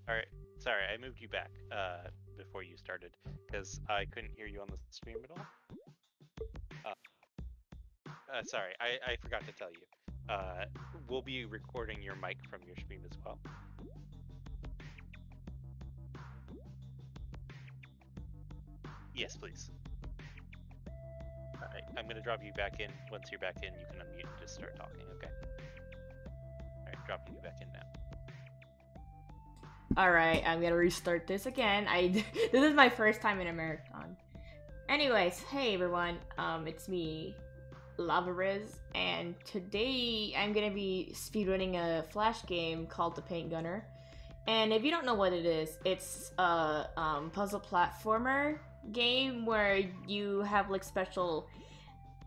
Alright, sorry, I moved you back before you started because I couldn't hear you on the stream at all. Sorry, I forgot to tell you. We'll be recording your mic from your stream as well. Yes, please. Alright, I'm gonna drop you back in. Once you're back in, you can unmute and just start talking, okay? Alright, dropping you back in now. Alright, I'm gonna restart this again. This is my first time in a marathon. Anyways, hey everyone, it's me, LavAriz, and today I'm gonna be speedrunning a flash game called The Paint Gunner. And if you don't know what it is, it's a puzzle platformer game where you have like special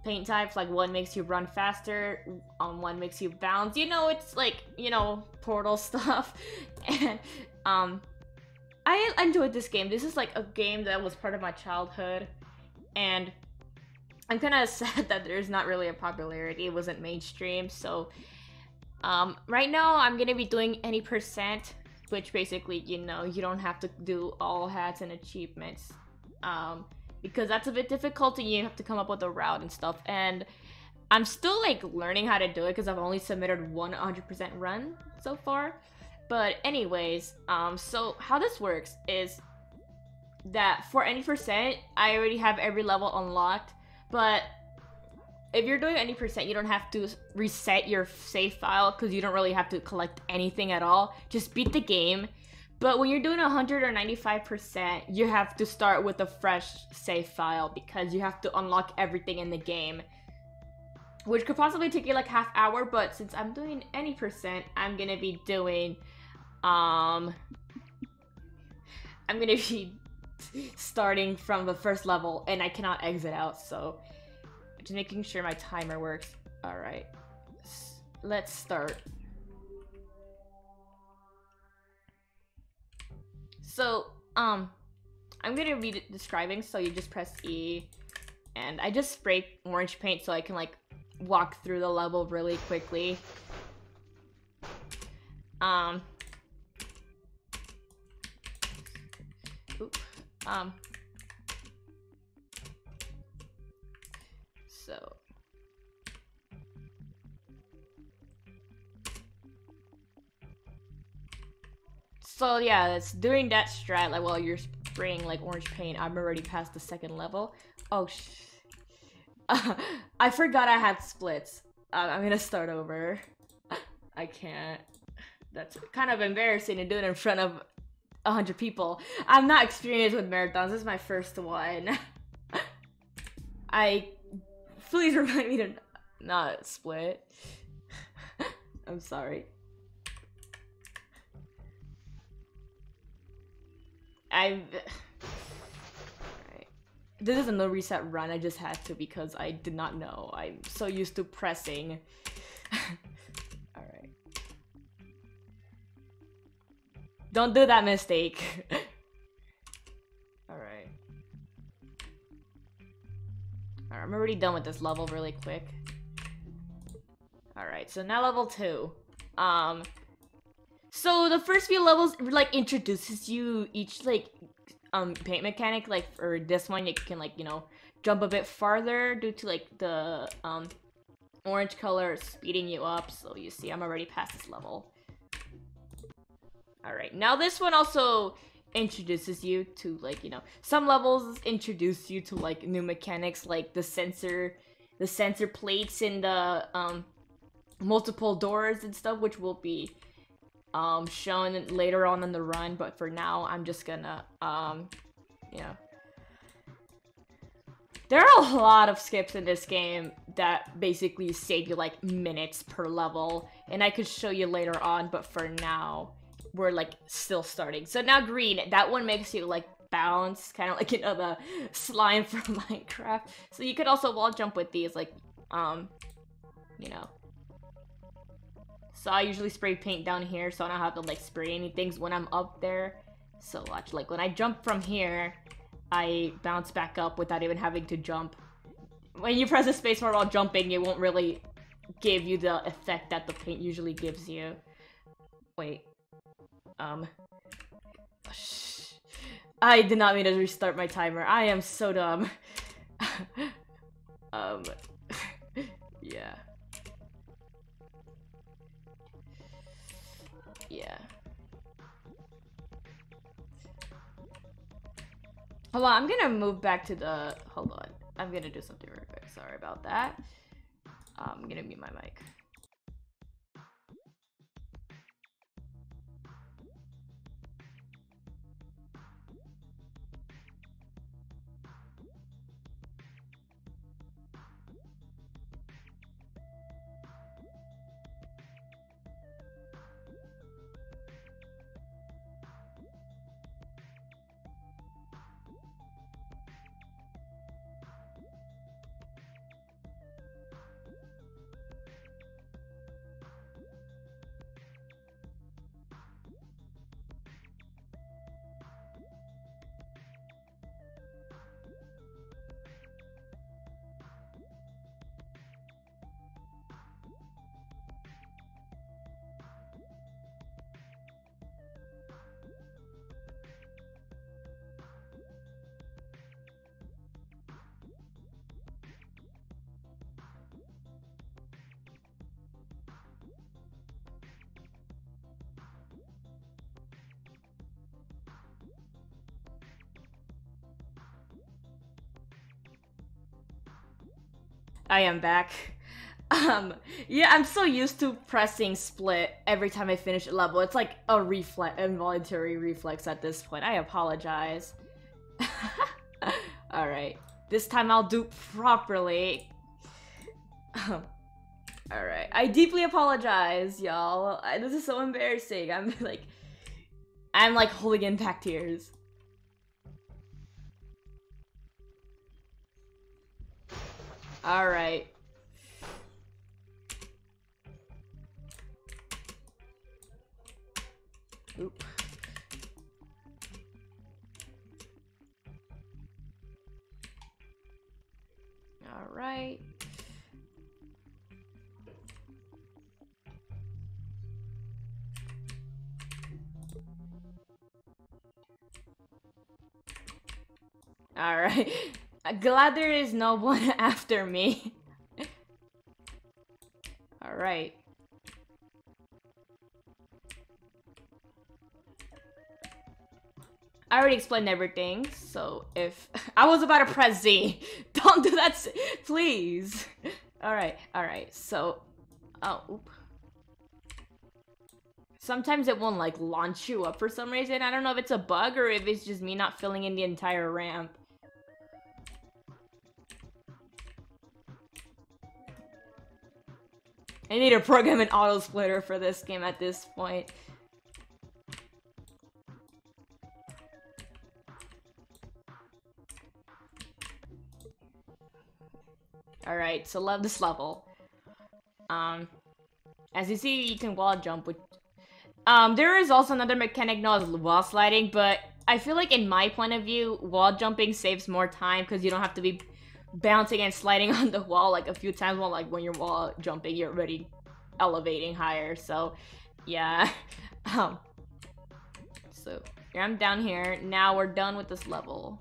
paint types, like one makes you run faster, one makes you bounce. You know, it's like, you know, Portal stuff. And I enjoyed this game. This is like a game that was part of my childhood, and I'm kind of sad that there's not really a popularity. It wasn't mainstream. So right now I'm gonna be doing any percent, which basically, you know, you don't have to do all hats and achievements, because that's a bit difficult and you have to come up with a route and stuff. And I'm still like learning how to do it because I've only submitted 100% run so far. But anyways, so how this works is that for any percent, I already have every level unlocked. But if you're doing any percent, you don't have to reset your save file because you don't really have to collect anything at all. Just beat the game. But when you're doing 100 or 95%, you have to start with a fresh save file because you have to unlock everything in the game, which could possibly take you like half hour. But since I'm doing any percent, I'm gonna be doing I'm gonna be starting from the first level, and I cannot exit out, so just making sure my timer works. All right, let's start. So I'm gonna be describing, so you just press E, and I just spray orange paint so I can like walk through the level really quickly. So yeah, it's doing that strat, like while you're spraying like orange paint. I'm already past the second level. Oh I forgot I had splits. I'm gonna start over. I can't. That's kind of embarrassing to do it in front of 100 people. I'm not experienced with marathons. This is my first one. Please remind me to not split. I'm sorry. This is a no reset run. I just had to because I did not know. I'm so used to pressing. Alright. Don't do that mistake. Alright. Alright, I'm already done with this level really quick. Alright, so now level 2. So the first few levels like introduces you each like paint mechanic. Like for this one, you can like, you know, jump a bit farther due to like the orange color speeding you up. So you see, I'm already past this level. All right, now this one also introduces you to like, you know, some levels introduce you to like new mechanics like the sensor plates and the multiple doors and stuff, which will be shown later on in the run. But for now, I'm just gonna you know, there are a lot of skips in this game that basically save you like minutes per level, and I could show you later on, but for now we're like still starting. So now green, that one makes you like bounce, kind of like, you know, the slime from Minecraft. So you could also wall jump with these, like you know. So I usually spray paint down here so I don't have to like spray anything when I'm up there. So watch, like when I jump from here, I bounce back up without even having to jump. When you press the spacebar while jumping, you won't really give you the effect that the paint usually gives you. Wait. I did not mean to restart my timer. I am so dumb. Yeah. Yeah. Hold on, I'm gonna move back to the... Hold on. I'm gonna do something real quick. Sorry about that. I'm gonna mute my mic. I am back. Yeah, I'm so used to pressing split every time I finish a level. It's like a involuntary reflex at this point. I apologize. Alright. This time I'll do properly. Alright. I deeply apologize, y'all. This is so embarrassing. I'm like holding in back tears. Alright. Oop. Alright. Alright. Glad there is no one after me. Alright. I already explained everything, so if... I was about to press Z. Don't do that, please. Alright, so... Oh, oop. Sometimes it won't, like, launch you up for some reason. I don't know if it's a bug or if it's just me not filling in the entire ramp. I need to program an auto splitter for this game at this point. Alright, so love this level. As you see, you can wall jump with... there is also another mechanic known as wall sliding, but I feel like in my point of view, wall jumping saves more time because you don't have to be bouncing and sliding on the wall like a few times while like when you're wall jumping, you're already elevating higher, so yeah. So here I'm down here. Now we're done with this level.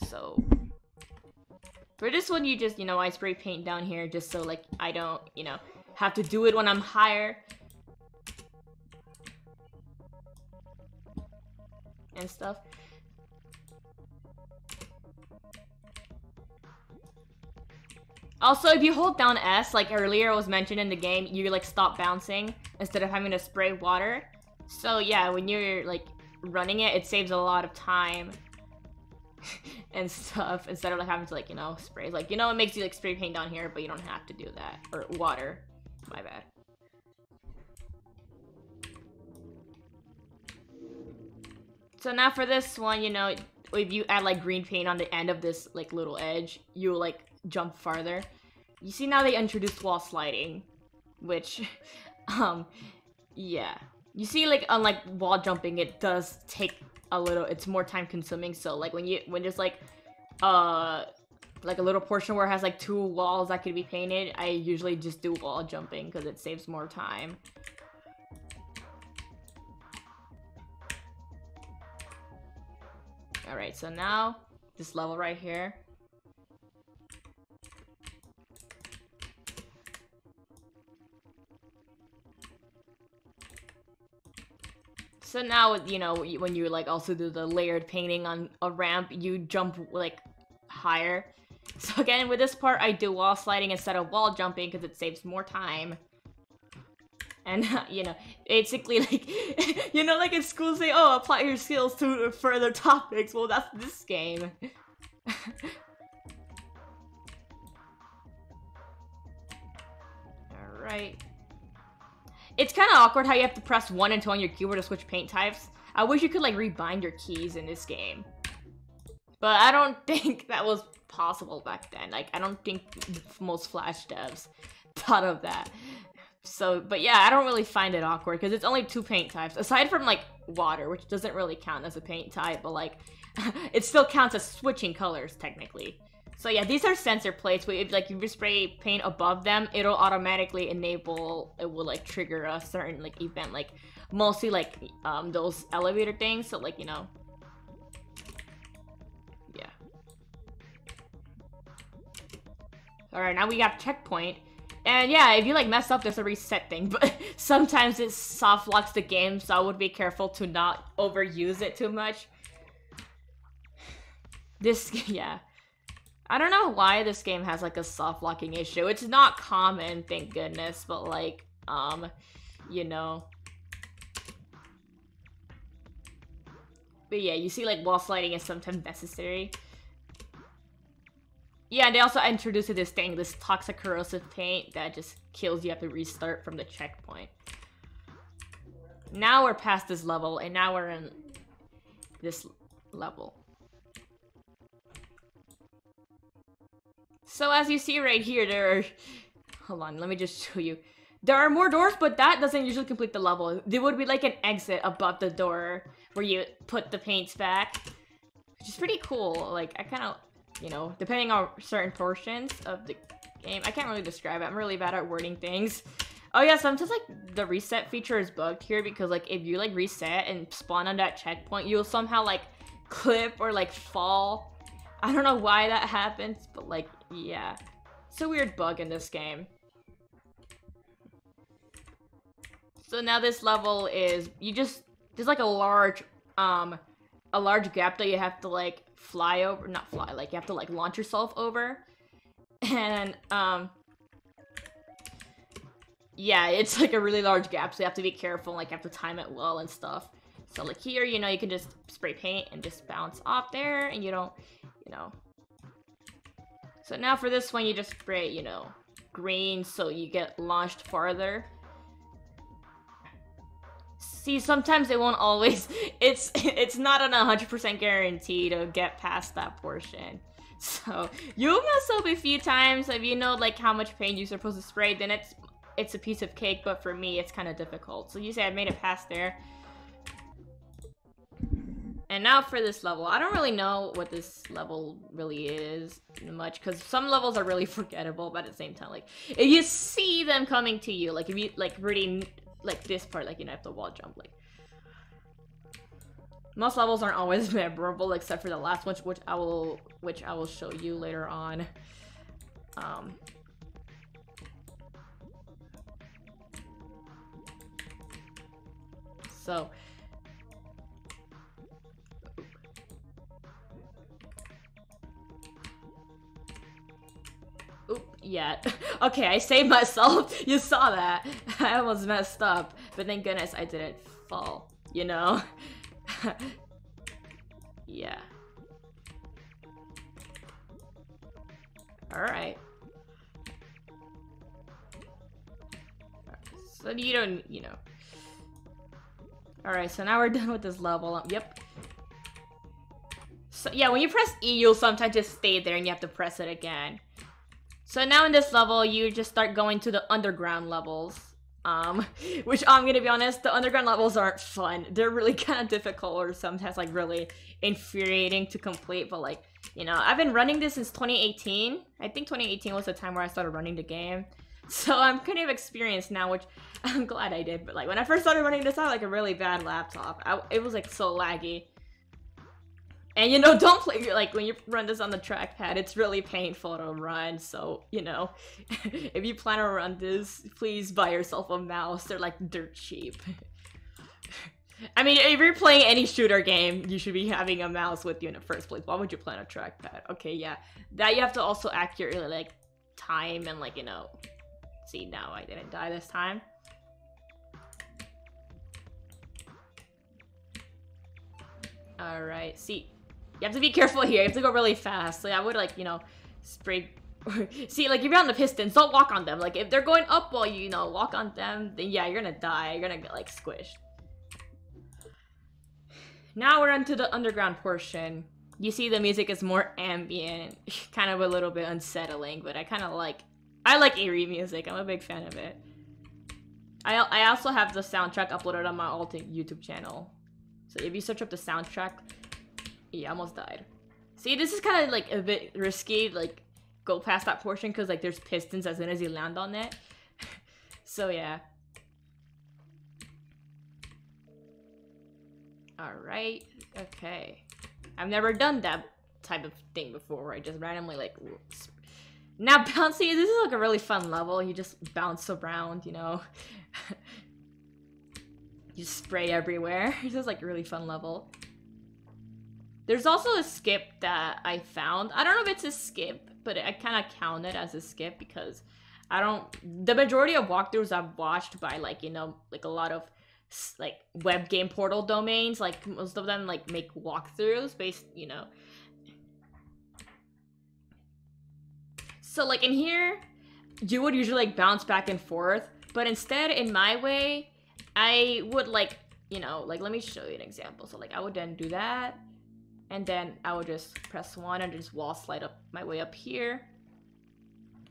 So for this one, you just, you know, I spray paint down here just so like I don't, you know, have to do it when I'm higher. And stuff. Also, if you hold down S, like earlier was mentioned in the game, you like stop bouncing instead of having to spray water. So yeah, when you're like running it, it saves a lot of time and stuff instead of like having to like, you know, spray. Like, you know, it makes you like spray paint down here, but you don't have to do that. Or water. My bad. So now for this one, you know, if you add like green paint on the end of this like little edge, you like jump farther. You see now they introduced wall sliding, which, yeah. You see like unlike wall jumping, it does take a little, it's more time consuming. So like when just like, like a little portion where it has like 2 walls that could be painted, I usually just do wall jumping because it saves more time. Alright, so now this level right here. So now, you know, when you like also do the layered painting on a ramp, you jump like higher. So again, with this part, I do wall sliding instead of wall jumping because it saves more time. And, you know, basically, like, you know, like in school say, oh, apply your skills to further topics. Well, that's this game. Alright. It's kind of awkward how you have to press 1 and 2 on your keyboard to switch paint types. I wish you could, like, rebind your keys in this game. But I don't think that was possible back then. Like, I don't think most Flash devs thought of that. So, but yeah, I don't really find it awkward because it's only 2 paint types. Aside from, like, water, which doesn't really count as a paint type, but, like, it still counts as switching colors, technically. So yeah, these are sensor plates, where if, like, you spray paint above them, it'll automatically enable, it will, like, trigger a certain, like, event, like, mostly, like, those elevator things, so, like, you know. Yeah. Alright, now we got checkpoint. And yeah, if you, like, mess up, there's a reset thing, but sometimes it soft locks the game, so I would be careful to not overuse it too much. This, yeah. I don't know why this game has, like, a soft locking issue. It's not common, thank goodness, but, like, you know. But yeah, you see, like, wall sliding is sometimes necessary. Yeah, and they also introduced this thing, this toxic corrosive paint that just kills you. You have to restart from the checkpoint. Now we're past this level, and now we're in this level. So as you see right here, there are... Hold on, let me just show you. There are more doors, but that doesn't usually complete the level. There would be like an exit above the door where you put the paints back. Which is pretty cool. Like, I kind of, you know, depending on certain portions of the game. I can't really describe it. I'm really bad at wording things. Oh yeah, sometimes like the reset feature is bugged here because like if you like reset and spawn on that checkpoint, you'll somehow like clip or like fall. I don't know why that happens, but like, yeah. It's a weird bug in this game. So now this level is, there's like a large gap that you have to like fly over, not fly, like you have to like launch yourself over. And, yeah, it's like a really large gap, so you have to be careful, like you have to time it well and stuff. So like here, you know, you can just spray paint and just bounce off there, and you don't, you know. So now for this one, you just spray, you know, green so you get launched farther. See, sometimes it won't always, it's not an 100% guarantee to get past that portion. So you'll mess up a few times. If you know like how much paint you're supposed to spray, then it's a piece of cake, but for me it's kind of difficult. So you say I made it past there. And now for this level, I don't really know what this level really is much, because some levels are really forgettable, but at the same time, like, if you see them coming to you, like, if you, like, really, like, this part, like, you know, have to wall jump, like. Most levels aren't always memorable, except for the last one, which I will show you later on. So... Oop, yeah. Okay, I saved myself. You saw that. I almost messed up. But thank goodness I didn't fall, you know? Yeah. Alright. So you don't, you know. Alright, so now we're done with this level. Yep. So yeah, when you press E, you'll sometimes just stay there and you have to press it again. So now in this level, you just start going to the underground levels. Which I'm gonna be honest, the underground levels aren't fun. They're really kind of difficult or sometimes like really infuriating to complete, but like, you know, I've been running this since 2018. I think 2018 was the time where I started running the game. So I'm kind of experienced now, which I'm glad I did, but like when I first started running this, I had like a really bad laptop. It was like so laggy. And you know, don't play, like when you run this on the trackpad, it's really painful to run, so, you know, if you plan to run this, please buy yourself a mouse. They're like dirt cheap. I mean, if you're playing any shooter game, you should be having a mouse with you in the first place. Why would you plan a trackpad? Okay, yeah. That you have to also accurately, like, time and, like, you know... See, now I didn't die this time. Alright, see... You have to be careful here. You have to go really fast. So I would, like, you know, spray... See, like, if you're on the pistons, don't walk on them. Like, if they're going up while you know, walk on them, then yeah, you're gonna die. You're gonna get, like, squished. Now we're into the underground portion. You see the music is more ambient, kind of a little bit unsettling, but I kind of like... I like eerie music. I'm a big fan of it. I also have the soundtrack uploaded on my alt YouTube channel. So if you search up the soundtrack... Yeah, I almost died. See, this is kind of like a bit risky, like go past that portion because like there's pistons as soon as you land on it. So yeah. Alright, okay. I've never done that type of thing before where I just randomly like... Now bouncy, this is like a really fun level. You just bounce around, you know. You spray everywhere. This is like a really fun level. There's also a skip that I found. I don't know if it's a skip, but I kind of count it as a skip because I don't... The majority of walkthroughs I've watched by, like, you know, like a lot of, like, web game portal domains, like, most of them, like, make walkthroughs based, you know. So, like, in here, you would usually, like, bounce back and forth, but instead, in my way, I would, like, you know, like, let me show you an example. So, like, I would then do that. And then I would just press 1 and just wall slide up my way up here.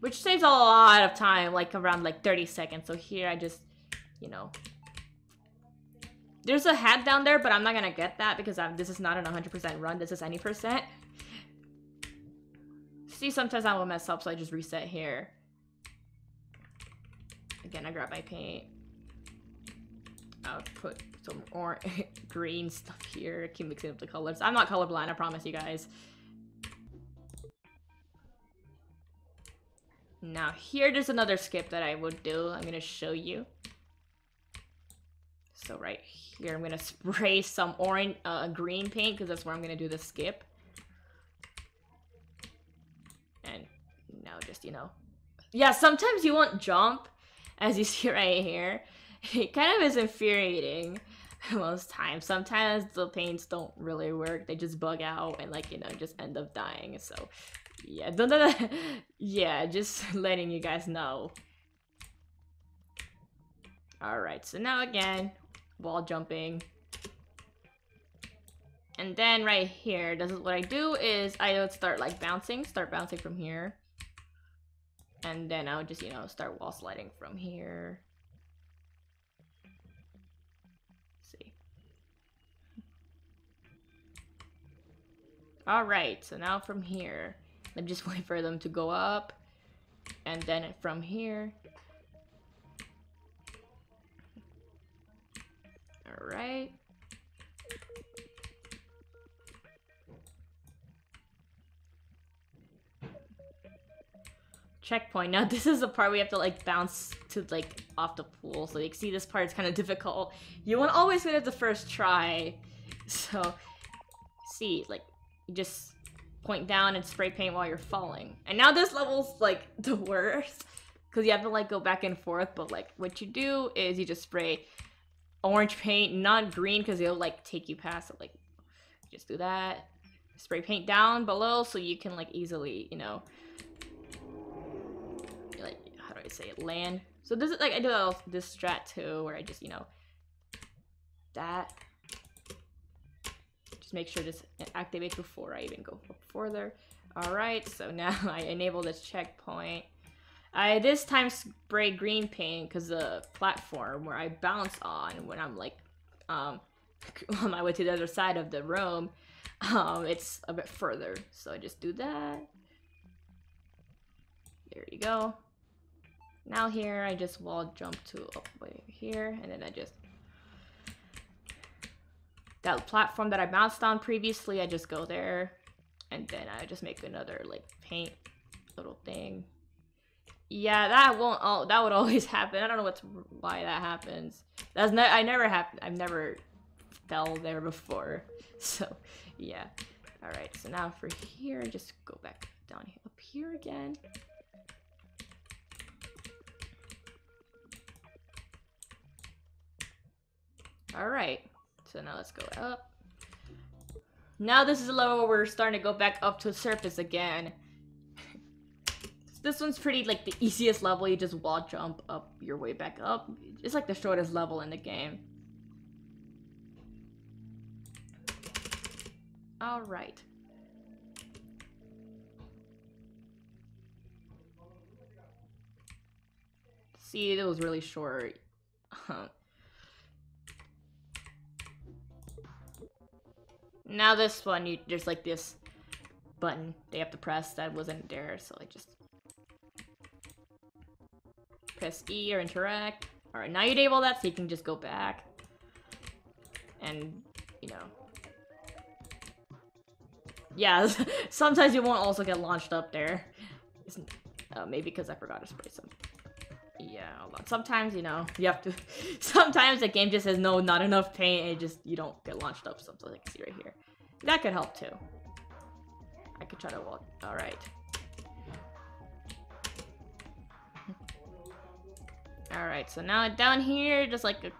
Which saves a lot of time, like around like 30 seconds. So here I just, you know. There's a hat down there, but I'm not gonna get that because this is not an 100% run. This is any percent. See, sometimes I will mess up, so I just reset here. Again, I grab my paint. I'll put some orange, green stuff here. Keep mixing up the colors. I'm not colorblind, I promise you guys. Now here, there's another skip that I would do. I'm gonna show you. So right here, I'm gonna spray some orange, green paint because that's where I'm gonna do the skip. And now just, you know. Yeah, sometimes you won't jump, as you see right here. It kind of is infuriating most times. Sometimes the paints don't really work. They just bug out and, like, you know, just end up dying. So, yeah. Yeah, just letting you guys know. Alright, so now again, wall jumping. And then right here, this is what I do is I would start, like, start bouncing from here. And then I would just, you know, start wall sliding from here. Alright, so now from here, I'm just waiting for them to go up, and then from here. Alright. Checkpoint. Now this is the part where you have to like bounce to like off the pool, so you can see this part is kind of difficult. You won't always get it the first try, so see, like, you just point down and spray paint while you're falling. And now this level's, like, the worst. Because you have to, like, go back and forth. But, like, what you do is you just spray orange paint, not green, because it'll, like, take you past it. Like, just do that. Spray paint down below so you can, like, easily, you know, like, how do I say it? Land. So this is, like, I do this strat, too, where I just, you know, that. Just make sure this activate before I even go further. Alright, so now I enable this checkpoint. I this time spray green paint because the platform where I bounce on when I'm like on my way to the other side of the room, it's a bit further. So I just do that. There you go. Now here I just wall jump to up way here, and then I just that platform that I bounced on previously, I just go there, and then I just make another like paint little thing. Yeah, that won't. Oh, that would always happen. I don't know why that happens. That's I never happened. I've never fell there before. So, yeah. All right. So now for here, just go back down here, up here again. All right. So now let's go up. Now this is a level where we're starting to go back up to the surface again. This one's pretty, like, the easiest level. You just wall jump up your way back up. It's like the shortest level in the game. Alright. See, it was really short. Now this one, there's like this button they have to press that wasn't there, so I just press E or interact. Alright, now you enable that so you can just go back. And, you know. Yeah, sometimes you won't also get launched up there. Maybe because I forgot to spray some. Yeah, hold on. Sometimes, you know, you have to... Sometimes the game just says, no, not enough paint, and you don't get launched up. Sometimes I can see right here. That could help, too. I could try to walk... Alright. Alright, so now down here, just like a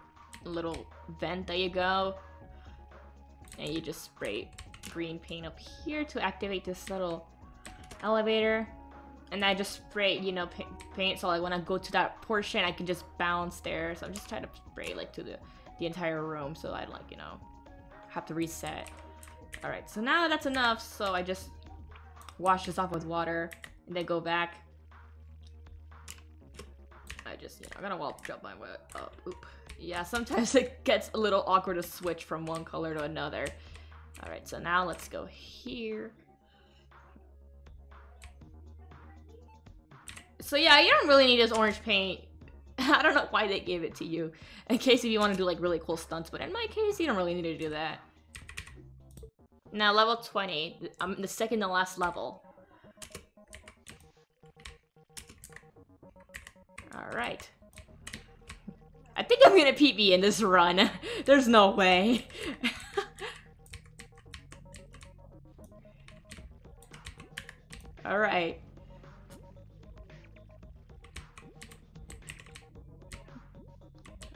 little vent that you go. And you just spray green paint up here to activate this little elevator. And I just spray, you know, paint, so like when I go to that portion, I can just bounce there. So I'm just trying to spray like to the entire room, so I like, you know, have to reset. All right, so now that's enough. So I just wash this off with water and then go back. I just, you know, I'm gonna wall jump my way up. Oop. Yeah, sometimes it gets a little awkward to switch from one color to another. All right, so now let's go here. So yeah, you don't really need this orange paint. I don't know why they gave it to you. In case if you want to do like really cool stunts, but in my case, you don't really need to do that. Now level 20, I'm the second to last level. Alright. I think I'm gonna PB in this run. There's no way. Alright.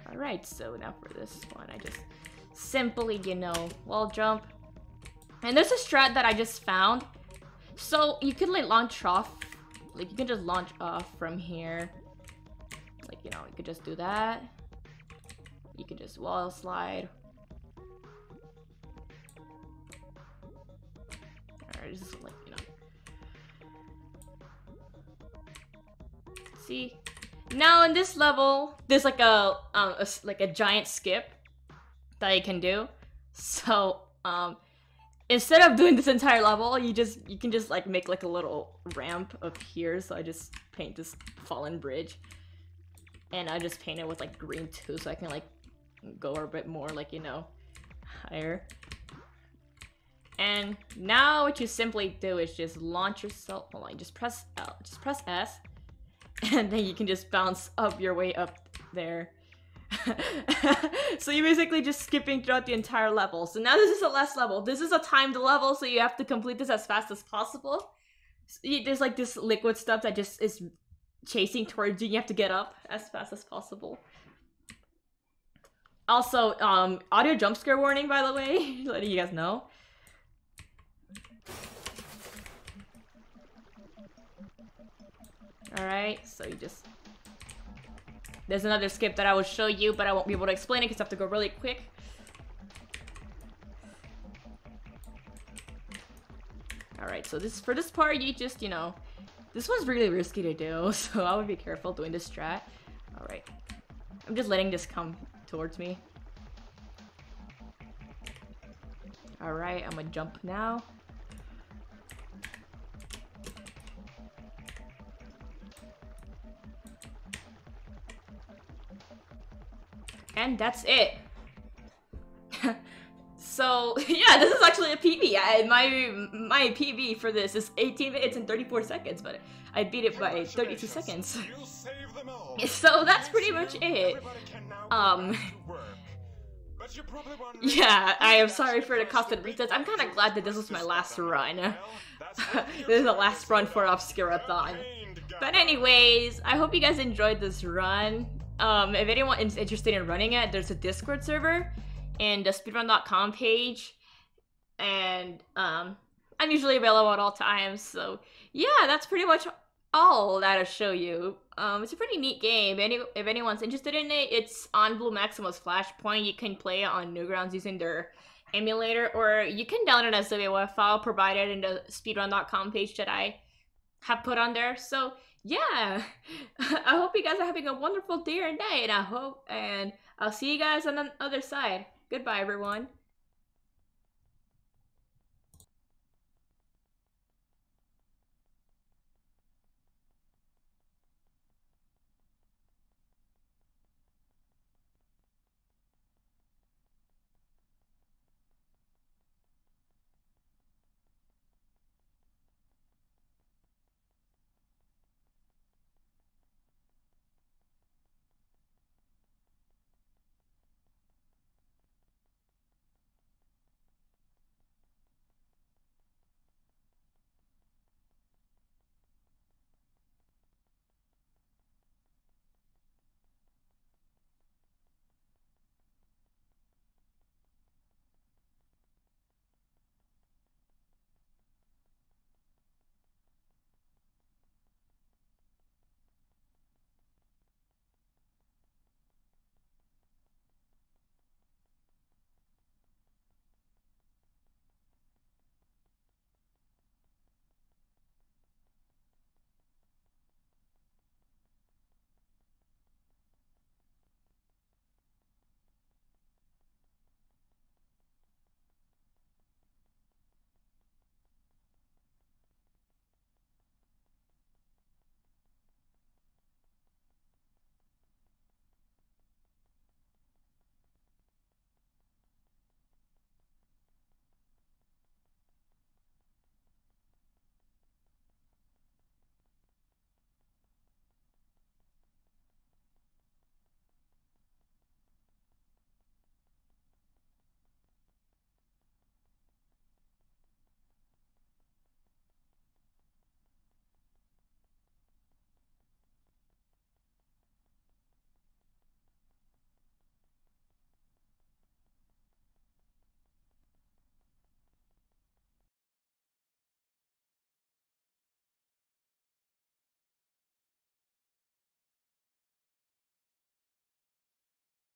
Alright, so now for this one, I just simply, you know, wall jump. And there's a strat that I just found. So you could like launch off, like you can just launch off from here. Like, you know, you could just do that. You could just wall slide. Alright, just like, you know. See? Now in this level, there's like a giant skip that you can do. So instead of doing this entire level, you can just like make like a little ramp up here. So I just paint this fallen bridge, and I just paint it with like green too, so I can like go a bit more like, you know, higher. And now what you simply do is just launch yourself. Hold on, just press L, just press S. And then you can just bounce up your way up there. So you're basically just skipping throughout the entire level. So now this is the last level. This is a timed level, so you have to complete this as fast as possible. So there's like this liquid stuff that just is chasing towards you. You have to get up as fast as possible. Also, audio jump scare warning, by the way, letting you guys know. Alright, so you just... There's another skip that I will show you, but I won't be able to explain it because I have to go really quick. Alright, so for this part, you just, you know, This was really risky to do, so I would be careful doing this strat. Alright. I'm just letting this come towards me. Alright, I'm gonna jump now. And that's it. So, yeah, this is actually a PB. My PB for this is 18 minutes and 34 seconds, but I beat it by 32 seconds. So that's pretty much it. Yeah, I am sorry for the constant resets. I'm kind of glad that this was my last run. This is the last run for Obscurathon. But anyways, I hope you guys enjoyed this run. If anyone is interested in running it, there's a Discord server and the speedrun.com page. And I'm usually available at all times. So yeah, that's pretty much all that I'll show you. It's a pretty neat game. If anyone's interested in it, it's on Blue Maximus Flashpoint. You can play it on Newgrounds using their emulator, or you can download it as a WAV file provided in the speedrun.com page that I have put on there. So yeah, I hope you guys are having a wonderful day or night, and I'll see you guys on the other side. Goodbye, everyone.